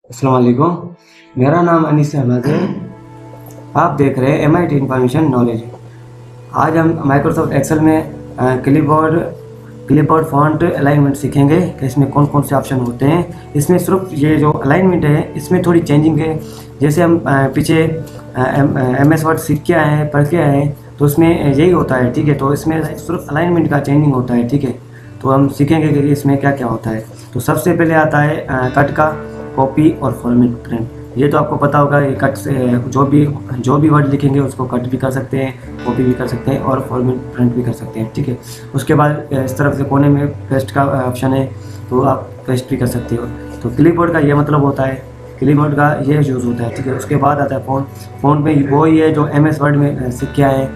अस्सलाम वालेकुम। मेरा नाम अनीस अहमद है। आप देख रहे हैं MIT इंफॉर्मेशन नॉलेज। आज हम माइक्रोसॉफ्ट एक्सेल में क्लिपबोर्ड फॉन्ट अलाइनमेंट सीखेंगे कि इसमें कौन कौन से ऑप्शन होते हैं। इसमें सिर्फ ये जो अलाइनमेंट है इसमें थोड़ी चेंजिंग है। जैसे हम पीछे MS वर्ड सीख के आए हैं, पढ़ के आए हैं, तो उसमें यही होता है, ठीक है। तो इसमें सिर्फ अलाइनमेंट का चेंजिंग होता है, ठीक है। तो हम सीखेंगे कि इसमें क्या क्या होता है। तो सबसे पहले आता है कट का, कॉपी और फॉर्मेट प्रिंट। ये तो आपको पता होगा, ये कट से जो भी वर्ड लिखेंगे उसको कट भी कर सकते हैं, कॉपी भी कर सकते हैं और फॉर्मेट प्रिंट भी कर सकते हैं, ठीक है। उसके बाद इस तरफ से कोने में पेस्ट का ऑप्शन है, तो आप पेस्ट भी कर सकते हो। तो क्लिपबोर्ड का ये मतलब होता है, क्लिपबोर्ड का ये यूज़ होता है, ठीक है। उसके बाद आता है फ़ॉन्ट में वो ही है जो MS वर्ड में सीख के आए हैं,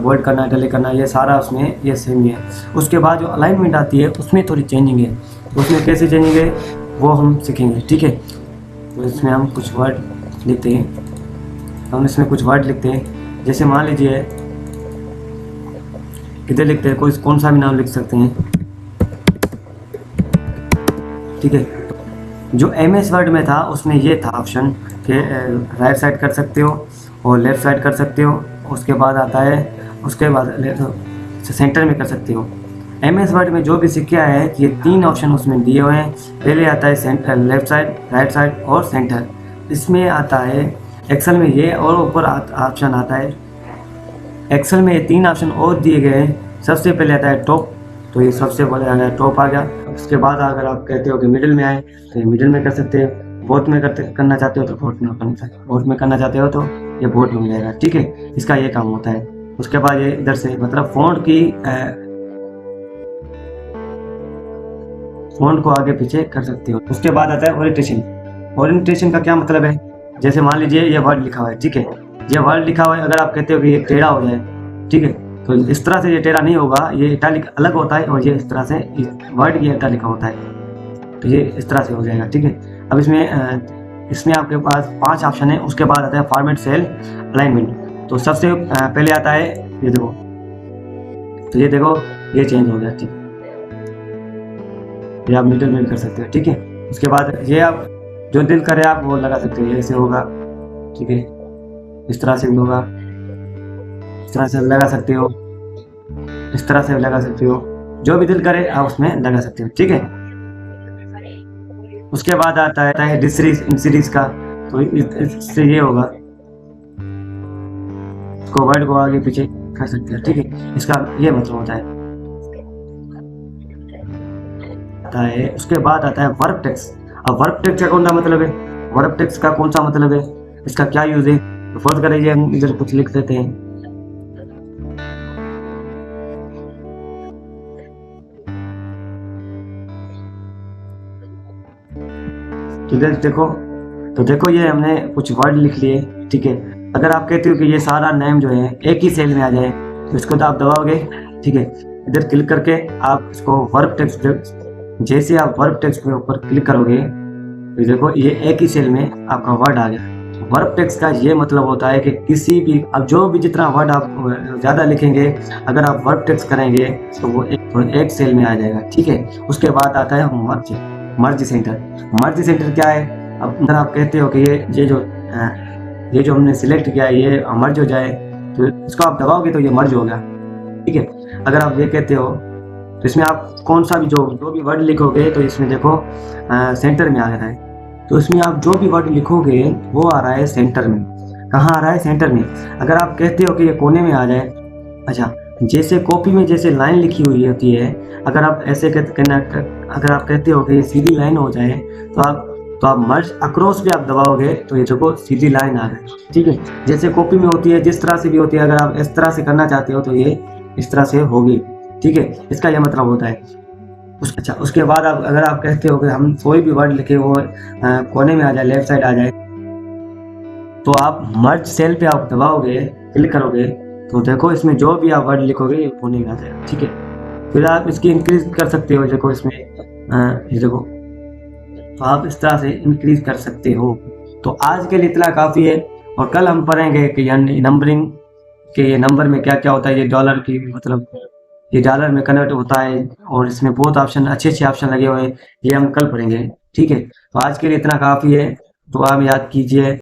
बोल्ड करना, इटैलिक करना, ये सारा उसमें ये सेम ही है। उसके बाद जो अलाइनमेंट आती है उसमें थोड़ी चेंजिंग है। उसमें कैसे चेंजिंग है वो हम सीखेंगे, ठीक है। तो इसमें हम कुछ वर्ड लिखते हैं, जैसे मान लीजिए किधर लिखते हैं, कोई कौन सा भी नाम लिख सकते हैं, ठीक है। जो MS वर्ड में था उसमें ये था ऑप्शन कि राइट साइड कर सकते हो और लेफ़्ट साइड कर सकते हो। उसके बाद आता है, उसके बाद सेंटर में कर सकते हो। MS वर्ड में जो भी सीख के आया है ये 3 ऑप्शन उसमें दिए हुए हैं। पहले आता है centre, left side, right side और सेंटर। इसमें आता है एक्सेल में ये, और ऊपर ऑप्शन आता है। एक्सेल में ये 3 ऑप्शन और दिए गए हैं। सबसे पहले आता है टॉप, तो ये सबसे पहले आ गया, टॉप आ गया। उसके बाद अगर आप कहते हो कि मिडिल में आए तो ये मिडिल में कर सकते हो। बोथ में करना चाहते हो तो बोथ में करना चाहते हो, बोथ में करना चाहते हो तो ये बोथ में हो जाएगा, ठीक है। इसका ये काम होता है। उसके बाद ये इधर से मतलब फ़ॉन्ट को आगे पीछे कर सकते हो। उसके बाद आता है ओरिएंटेशन। ओरिएंटेशन का क्या मतलब है, जैसे मान लीजिए ये वर्ड लिखा हुआ है, ठीक है। ये वर्ड लिखा हुआ है, अगर आप कहते हो कि ये टेढ़ा हो जाए, ठीक है, तो इस तरह से ये टेढ़ा नहीं होगा, ये इटैलिक अलग होता है और ये इस तरह से वर्ड ये इटैलिक होता है, तो ये इस तरह से हो जाएगा, ठीक है। अब इसमें आपके पास 5 ऑप्शन है। उसके बाद आता है फॉर्मेट सेल अलाइनमेंट। तो सबसे पहले आता है ये देखो, तो ये देखो ये चेंज हो गया, ठीक है। ये आप मिडिल में भी कर सकते हो, ठीक है। उसके बाद ये आप जो दिल करे आप वो लगा सकते हो, ऐसे होगा, ठीक है। इस तरह से भी होगा, इस तरह से लगा सकते हो, इस तरह से लगा सकते हो, जो भी दिल करे आप उसमें लगा सकते हो, ठीक है। उसके बाद आता है डिसीरीज इन सीरीज का, तो इससे ये होगा, इसको वर्ड को आगे पीछे कर सकते हैं, ठीक है। इसका ये मतलब होता है। उसके बाद आता है वर्ब टेक्स्ट। अब वर्ब टेक्स्ट का कौन सा मतलब है, वर्ब टेक्स्ट का कौन सा मतलब है, इसका क्या यूज है। तो फर्स्ट करिए हम इधर कुछ लिख देते हैं, इधर देखो। तो देखो ये हमने कुछ वर्ड लिख लिए, ठीक है। अगर आप कहते हो कि ये सारा नेम जो है एक ही सेल में आ जाए, तो इसको तो आप दबाओगे, ठीक है। इधर क्लिक करके आप इसको वर्ब टेक्स्ट, जैसे आप वर्ब टेक्स्ट के ऊपर क्लिक करोगे तो देखो ये एक ही सेल में आपका वर्ड आ गया। वर्ब टेक्स्ट का ये मतलब होता है कि किसी भी, अब जो भी जितना वर्ड आप ज़्यादा लिखेंगे, अगर आप वर्ब टेक्स्ट करेंगे तो वो एक सेल में आ जाएगा, ठीक है। उसके बाद आता है मर्ज सेंटर। मर्ज सेंटर क्या है, अब अगर आप कहते हो कि ये जो हमने सिलेक्ट किया है ये मर्ज हो जाए, तो इसको आप दबाओगे तो ये मर्ज होगा, ठीक है। अगर आप ये कहते हो तो इसमें आप कौन सा भी जो भी वर्ड लिखोगे तो इसमें देखो सेंटर में आ रहा है। तो इसमें आप जो भी वर्ड लिखोगे वो आ रहा है सेंटर में। कहाँ आ रहा है, सेंटर में। अगर आप कहते हो कि ये कोने में आ जाए, अच्छा, जैसे कॉपी में जैसे लाइन लिखी हुई होती है, अगर आप ऐसे अगर आप कहते हो कि ये सीधी लाइन हो जाए, तो आप मर्ज अक्रॉस पे आप दबाओगे तो ये देखो सीधी लाइन आ गई, ठीक है। जैसे कॉपी में होती है, जिस तरह से भी होती है, अगर आप इस तरह से करना चाहते हो तो ये इस तरह से होगी, ठीक है। इसका यह मतलब होता है। अच्छा, उसके बाद अगर आप कहते हो कि हम कोई भी वर्ड लिखे वो कोने में आ जाए, लेफ्ट साइड आ जाए, तो आप मर्ज सेल पे आप दबाओगे, क्लिक करोगे, तो देखो इसमें जो भी आप वर्ड लिखोगे ये कोने में आ जाएगा, ठीक है। फिर आप इसकी इंक्रीज कर सकते हो, देखो इसमें ये देखो, तो आप इस तरह से इंक्रीज कर सकते हो। तो आज के लिए इतना काफ़ी है, और कल हम पढ़ेंगे कि नंबरिंग के ये नंबर में क्या क्या होता है। ये डॉलर की मतलब ये डॉलर में कन्वर्ट होता है, और इसमें बहुत ऑप्शन, अच्छे अच्छे ऑप्शन लगे हुए हैं, ये हम कल पढ़ेंगे, ठीक है। तो आज के लिए इतना काफ़ी है। तो आप याद कीजिए